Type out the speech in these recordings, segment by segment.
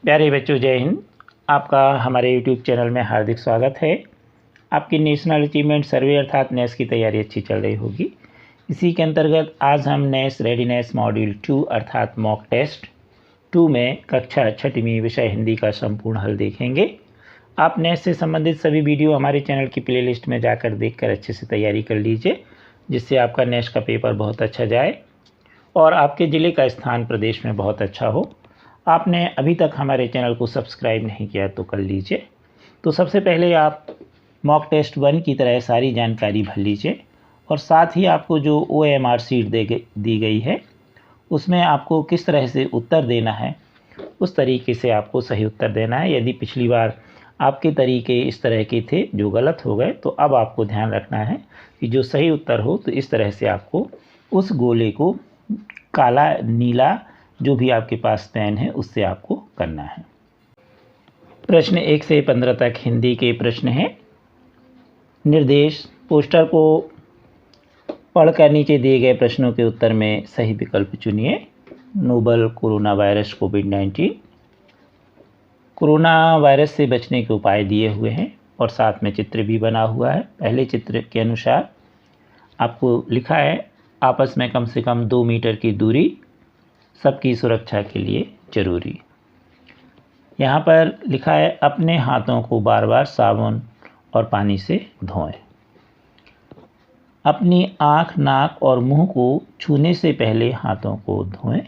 प्यारे बच्चों, जय हिंद। आपका हमारे यूट्यूब चैनल में हार्दिक स्वागत है। आपकी नेशनल अचीवमेंट सर्वे अर्थात नेस की तैयारी अच्छी चल रही होगी। इसी के अंतर्गत आज हम नेस रेडीनेस मॉड्यूल 2 अर्थात मॉक टेस्ट 2 में कक्षा 6वीं विषय हिंदी का संपूर्ण हल देखेंगे। आप नेस से संबंधित सभी वीडियो हमारे चैनल की प्लेलिस्ट में जाकर देखकर अच्छे से तैयारी कर लीजिए, जिससे आपका नेस का पेपर बहुत अच्छा जाए और आपके ज़िले का स्थान प्रदेश में बहुत अच्छा हो। आपने अभी तक हमारे चैनल को सब्सक्राइब नहीं किया तो कर लीजिए। तो सबसे पहले आप मॉक टेस्ट 1 की तरह सारी जानकारी भर लीजिए और साथ ही आपको जो OMR शीट दी गई है उसमें आपको किस तरह से उत्तर देना है उस तरीके से आपको सही उत्तर देना है। यदि पिछली बार आपके तरीके इस तरह के थे जो गलत हो गए, तो अब आपको ध्यान रखना है कि जो सही उत्तर हो तो इस तरह से आपको उस गोले को काला नीला जो भी आपके पास पेन है उससे आपको करना है। प्रश्न 1 से 15 तक हिंदी के प्रश्न हैं। निर्देश: पोस्टर को पढ़कर नीचे दिए गए प्रश्नों के उत्तर में सही विकल्प चुनिए। नोबल कोरोना वायरस कोविड-19, कोरोना वायरस से बचने के उपाय दिए हुए हैं और साथ में चित्र भी बना हुआ है। पहले चित्र के अनुसार आपको लिखा है आपस में कम से कम 2 मीटर की दूरी सबकी सुरक्षा के लिए जरूरी। यहाँ पर लिखा है अपने हाथों को बार बार साबुन और पानी से धोएं। अपनी आँख, नाक और मुंह को छूने से पहले हाथों को धोएं।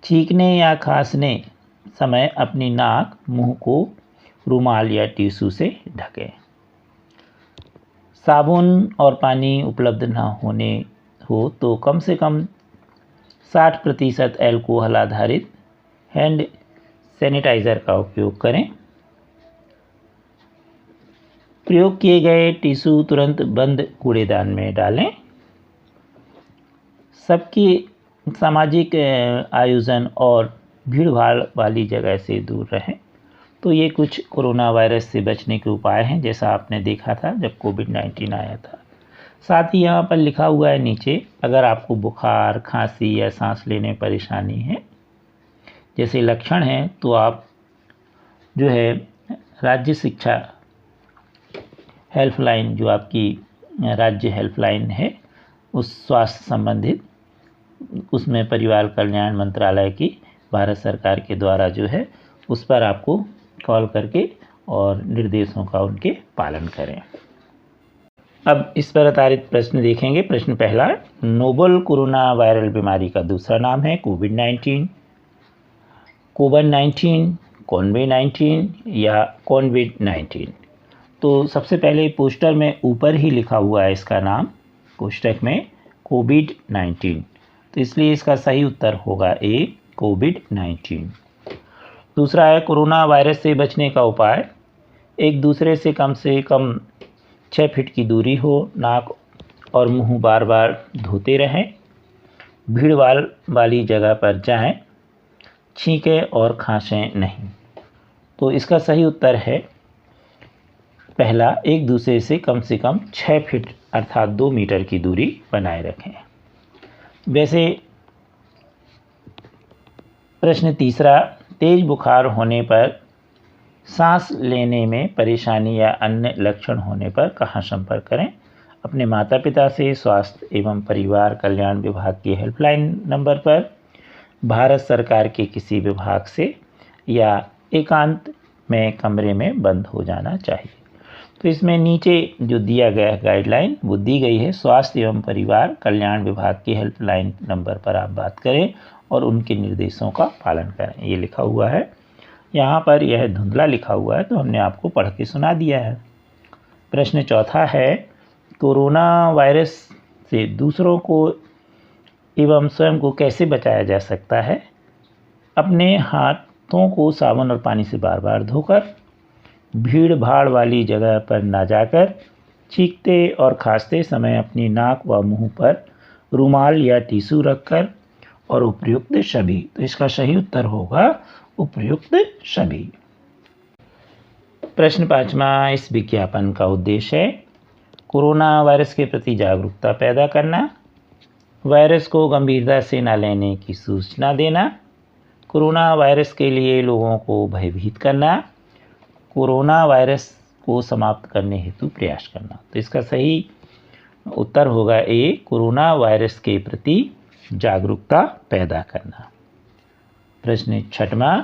छींकने या खांसने समय अपनी नाक, मुंह को रुमाल या टिश्यू से ढकें। साबुन और पानी उपलब्ध न होने हो तो कम से कम 60% अल्कोहल आधारित हैंड सैनिटाइज़र का उपयोग करें। प्रयोग किए गए टिश्यू तुरंत बंद कूड़ेदान में डालें। सबकी सामाजिक आयोजन और भीड़ भाड़ वाली जगह से दूर रहें। तो ये कुछ कोरोना वायरस से बचने के उपाय हैं, जैसा आपने देखा था जब कोविड-19 आया था। साथ ही यहाँ पर लिखा हुआ है नीचे, अगर आपको बुखार, खांसी या सांस लेने में परेशानी है जैसे लक्षण हैं तो आप जो है राज्य शिक्षा हेल्पलाइन, जो आपकी राज्य हेल्पलाइन है उस स्वास्थ्य संबंधित, उसमें परिवार कल्याण मंत्रालय की भारत सरकार के द्वारा जो है उस पर आपको कॉल करके और निर्देशों का उनके पालन करें। अब इस पर आधारित प्रश्न देखेंगे। प्रश्न पहला, नोबल कोरोना वायरल बीमारी का दूसरा नाम है कोविड-19, कोविड-19, कोविड-19 या कोविड-19। तो सबसे पहले पोस्टर में ऊपर ही लिखा हुआ है इसका नाम, कोष्टक में कोविड-19, तो इसलिए इसका सही उत्तर होगा ए, कोविड-19। दूसरा है कोरोना वायरस से बचने का उपाय, एक दूसरे से कम 6 फीट की दूरी हो, नाक और मुंह बार बार धोते रहें, भीड़ भाड़ वाली जगह पर जाएं, छींकें और खांसें नहीं। तो इसका सही उत्तर है पहला, एक दूसरे से कम 6 फीट अर्थात 2 मीटर की दूरी बनाए रखें। वैसे प्रश्न तीसरा, तेज बुखार होने पर, सांस लेने में परेशानी या अन्य लक्षण होने पर कहाँ संपर्क करें? अपने माता पिता से, स्वास्थ्य एवं परिवार कल्याण विभाग की हेल्पलाइन नंबर पर, भारत सरकार के किसी विभाग से, या एकांत में कमरे में बंद हो जाना चाहिए। तो इसमें नीचे जो दिया गया गाइडलाइन वो दी गई है, स्वास्थ्य एवं परिवार कल्याण विभाग की हेल्पलाइन नंबर पर आप बात करें और उनके निर्देशों का पालन करें, ये लिखा हुआ है। यहाँ पर यह धुंधला लिखा हुआ है तो हमने आपको पढ़ के सुना दिया है। प्रश्न चौथा है, कोरोना वायरस से दूसरों को एवं स्वयं को कैसे बचाया जा सकता है? अपने हाथों को साबुन और पानी से बार बार धोकर, भीड़ भाड़ वाली जगह पर ना जाकर, छींकते और खांसते समय अपनी नाक व मुंह पर रुमाल या टिश्यू रखकर, और उपयुक्त सभी। तो इसका सही उत्तर होगा उपयुक्त सभी। प्रश्न 5वां, इस विज्ञापन का उद्देश्य है कोरोना वायरस के प्रति जागरूकता पैदा करना, वायरस को गंभीरता से न लेने की सूचना देना, कोरोना वायरस के लिए लोगों को भयभीत करना, कोरोना वायरस को समाप्त करने हेतु प्रयास करना। तो इसका सही उत्तर होगा ए, कोरोना वायरस के प्रति जागरूकता पैदा करना। प्रश्न 6वां,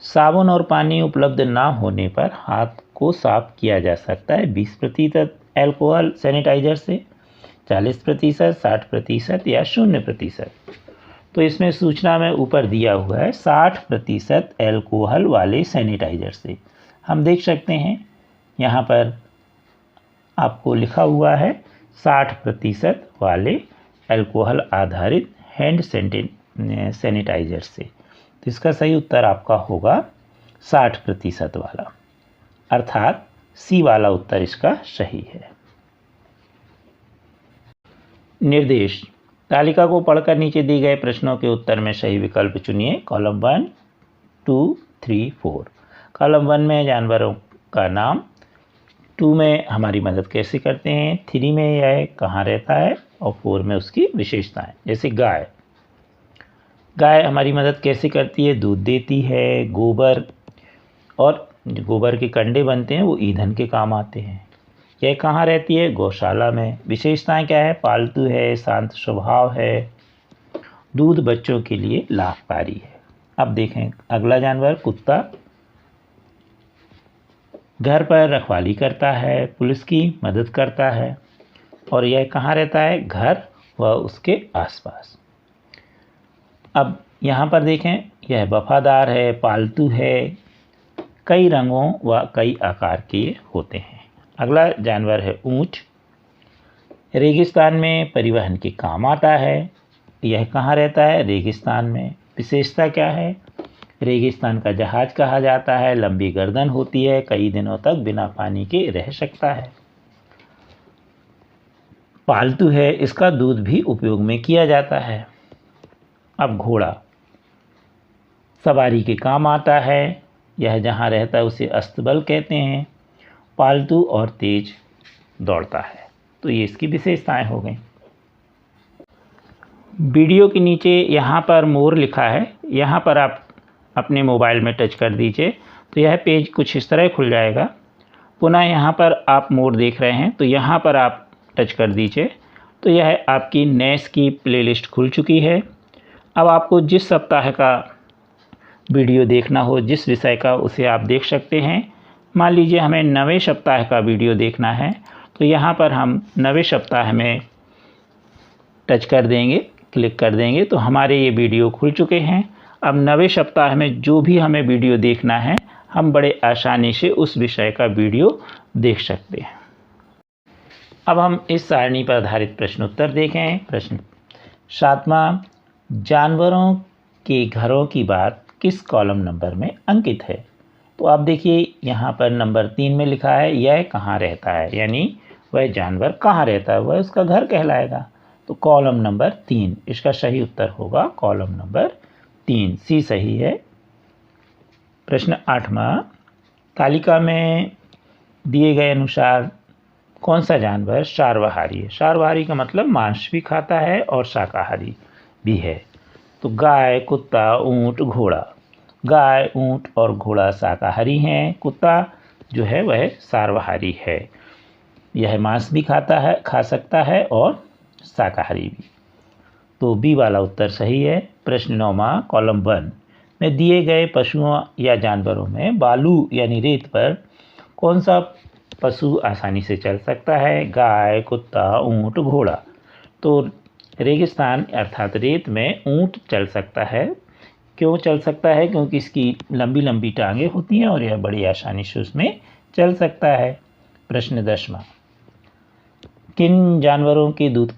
साबुन और पानी उपलब्ध ना होने पर हाथ को साफ किया जा सकता है 20% अल्कोहल सैनिटाइजर से, 40%, 60% या 0%। तो इसमें सूचना में ऊपर दिया हुआ है 60% अल्कोहल वाले सैनिटाइजर से। हम देख सकते हैं यहाँ पर आपको लिखा हुआ है 60% वाले अल्कोहल आधारित हैंड सैनिटाइजर से। तो इसका सही उत्तर आपका होगा 60% वाला, अर्थात सी वाला उत्तर इसका सही है। निर्देश, तालिका को पढ़कर नीचे दिए गए प्रश्नों के उत्तर में सही विकल्प चुनिए। कॉलम 1, 2, 3, 4। कॉलम 1 में जानवरों का नाम, 2 में हमारी मदद कैसे करते हैं, 3 में यह कहाँ रहता है और 4 में उसकी विशेषताएं। जैसे गाय, गाय हमारी मदद कैसे करती है, दूध देती है, गोबर और गोबर के कंडे बनते हैं वो ईंधन के काम आते हैं। यह कहाँ रहती है, गौशाला में। विशेषताएं क्या है, पालतू है, शांत स्वभाव है, दूध बच्चों के लिए लाभकारी है। अब देखें अगला जानवर, कुत्ता घर पर रखवाली करता है, पुलिस की मदद करता है और यह कहाँ रहता है, घर व उसके आसपास। अब यहाँ पर देखें यह वफादार है, पालतू है, कई रंगों व कई आकार के होते हैं। अगला जानवर है ऊंट, रेगिस्तान में परिवहन के काम आता है। यह कहाँ रहता है, रेगिस्तान में। विशेषता क्या है, रेगिस्तान का जहाज कहा जाता है, लंबी गर्दन होती है, कई दिनों तक बिना पानी के रह सकता है। पालतू है, इसका दूध भी उपयोग में किया जाता है। अब घोड़ा सवारी के काम आता है, यह जहाँ रहता है उसे अस्तबल कहते हैं, पालतू और तेज दौड़ता है। तो ये इसकी विशेषताएं हो गई। वीडियो के नीचे यहाँ पर मोर लिखा है, यहाँ पर आप अपने मोबाइल में टच कर दीजिए तो यह पेज कुछ इस तरह खुल जाएगा। पुनः यहाँ पर आप मोर देख रहे हैं तो यहाँ पर आप टच कर दीजिए तो यह आपकी नेस की प्लेलिस्ट खुल चुकी है। अब आपको जिस सप्ताह का वीडियो देखना हो, जिस विषय का, उसे आप देख सकते हैं। मान लीजिए हमें 9वें सप्ताह का वीडियो देखना है तो यहाँ पर हम 9वें सप्ताह में टच कर देंगे, क्लिक कर देंगे तो हमारे ये वीडियो खुल चुके हैं। अब 9वें सप्ताह में जो भी हमें वीडियो देखना है हम बड़े आसानी से उस विषय का वीडियो देख सकते हैं। अब हम इस सारणी पर आधारित प्रश्न उत्तर देखें। प्रश्न 7वां, जानवरों के घरों की बात किस कॉलम नंबर में अंकित है। तो आप देखिए यहाँ पर नंबर 3 में लिखा है यह कहाँ रहता है, यानी वह जानवर कहाँ रहता है, वह उसका घर कहलाएगा। तो कॉलम नंबर 3 इसका सही उत्तर होगा, कॉलम नंबर 3, सी सही है। प्रश्न 8वां, तालिका में दिए गए अनुसार कौन सा जानवर सर्वाहारी है। सर्वाहारी का मतलब मांस भी खाता है और शाकाहारी भी है। तो गाय, कुत्ता, ऊँट, घोड़ा। गाय, ऊँट और घोड़ा शाकाहारी हैं, कुत्ता जो है वह सर्वाहारी है, यह मांस भी खा सकता है और शाकाहारी भी। तो बी वाला उत्तर सही है। प्रश्न 9वां, कॉलम 1 में दिए गए पशुओं या जानवरों में बालू यानी रेत पर कौन सा पशु आसानी से चल सकता है। गाय, कुत्ता, ऊँट, घोड़ा। तो रेगिस्तान अर्थात रेत में ऊँट चल सकता है। क्यों चल सकता है, क्योंकि इसकी लंबी लंबी टांगें होती हैं और यह बड़ी आसानी से उसमें चल सकता है। प्रश्न 10वां, किन जानवरों के दूध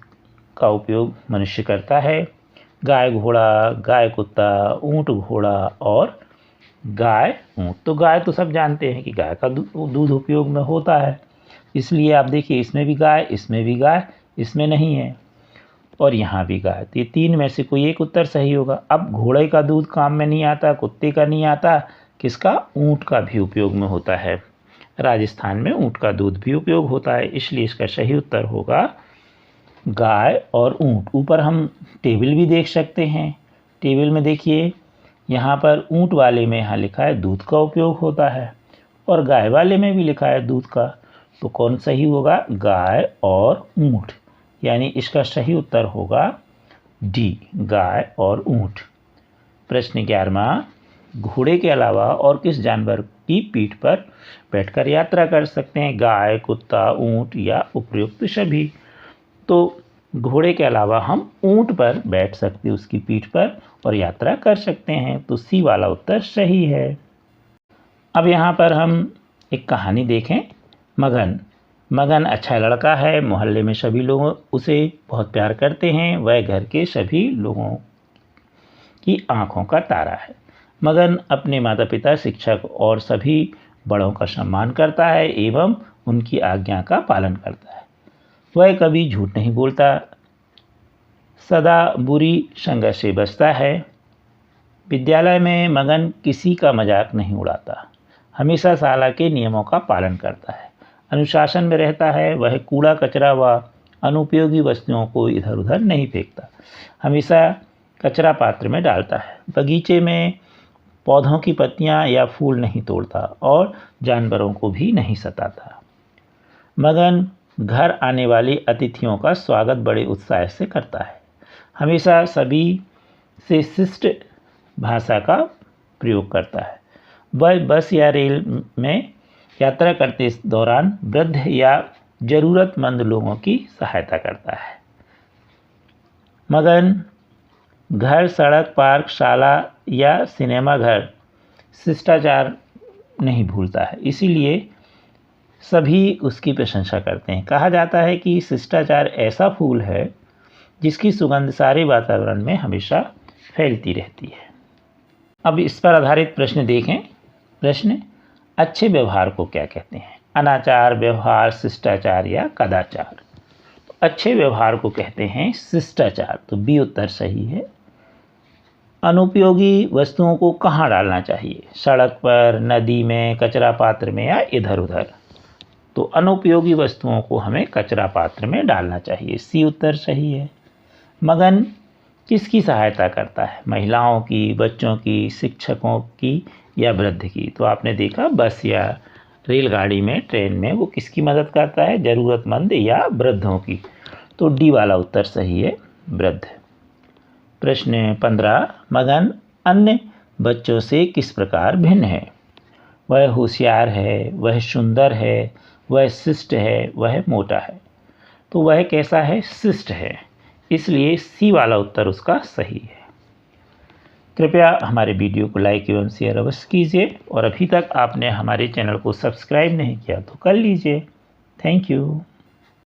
का उपयोग मनुष्य करता है। गाय, घोड़ा, गाय, कुत्ता, ऊँट, घोड़ा और गाय, ऊँट। तो गाय तो सब जानते हैं कि गाय का दूध उपयोग में होता है, इसलिए आप देखिए इसमें भी गाय, इसमें भी गाय, इसमें नहीं है और यहाँ भी गाय। तो ये 3 में से कोई एक उत्तर सही होगा। अब घोड़े का दूध काम में नहीं आता, कुत्ते का नहीं आता, किसका, ऊँट का भी उपयोग में होता है। राजस्थान में ऊँट का दूध भी उपयोग होता है, इसलिए इसका सही उत्तर होगा गाय और ऊँट। ऊपर हम टेबल भी देख सकते हैं। टेबल में देखिए यहाँ पर ऊँट वाले में यहाँ लिखा है दूध का उपयोग होता है और गाय वाले में भी लिखा है दूध का, तो कौन सही होगा? गाय और ऊँट, यानी इसका सही उत्तर होगा डी, गाय और ऊँट। प्रश्न 11वां, घोड़े के अलावा और किस जानवर की पीठ पर बैठकर यात्रा कर सकते हैं? गाय, कुत्ता, ऊँट या उपयुक्त सभी? तो घोड़े के अलावा हम ऊँट पर बैठ सकते हैं, उसकी पीठ पर, और यात्रा कर सकते हैं, तो सी वाला उत्तर सही है। अब यहाँ पर हम एक कहानी देखें। मगन अच्छा लड़का है, मोहल्ले में सभी लोग उसे बहुत प्यार करते हैं, वह घर के सभी लोगों की आंखों का तारा है। मगन अपने माता पिता, शिक्षक और सभी बड़ों का सम्मान करता है एवं उनकी आज्ञा का पालन करता है। वह कभी झूठ नहीं बोलता, सदा बुरी संगत से बचता है। विद्यालय में मगन किसी का मजाक नहीं उड़ाता, हमेशा शाला के नियमों का पालन करता है, अनुशासन में रहता है। वह कूड़ा कचरा व अनुपयोगी वस्तुओं को इधर उधर नहीं फेंकता, हमेशा कचरा पात्र में डालता है। बगीचे में पौधों की पत्तियां या फूल नहीं तोड़ता और जानवरों को भी नहीं सताता। मगन घर आने वाली अतिथियों का स्वागत बड़े उत्साह से करता है, हमेशा सभी से शिष्ट भाषा का प्रयोग करता है। वह बस या रेल में यात्रा करते दौरान वृद्ध या ज़रूरतमंद लोगों की सहायता करता है। मगन घर, सड़क, पार्क, शाला या सिनेमा घर शिष्टाचार नहीं भूलता है, इसीलिए सभी उसकी प्रशंसा करते हैं। कहा जाता है कि शिष्टाचार ऐसा फूल है जिसकी सुगंध सारे वातावरण में हमेशा फैलती रहती है। अब इस पर आधारित प्रश्न देखें। प्रश्न, अच्छे व्यवहार को क्या कहते हैं? अनाचार, व्यवहार, शिष्टाचार या कदाचार? तो अच्छे व्यवहार को कहते हैं शिष्टाचार, तो बी उत्तर सही है। अनुपयोगी वस्तुओं को कहाँ डालना चाहिए? सड़क पर, नदी में, कचरा पात्र में या इधर उधर? तो अनुपयोगी वस्तुओं को हमें कचरा पात्र में डालना चाहिए, सी उत्तर सही है। मगन किसकी सहायता करता है? महिलाओं की, बच्चों की, शिक्षकों की या वृद्ध की? तो आपने देखा बस या रेलगाड़ी में, ट्रेन में वो किसकी मदद करता है? ज़रूरतमंद या वृद्धों की? तो डी वाला उत्तर सही है, वृद्ध। प्रश्न 15, मगन अन्य बच्चों से किस प्रकार भिन्न है? वह होशियार है, वह सुंदर है, वह शिष्ट है, वह मोटा है? तो वह कैसा है? शिष्ट है, इसलिए सी वाला उत्तर उसका सही है। कृपया हमारे वीडियो को लाइक एवं शेयर अवश्य कीजिए और अभी तक आपने हमारे चैनल को सब्सक्राइब नहीं किया तो कर लीजिए। Thank you.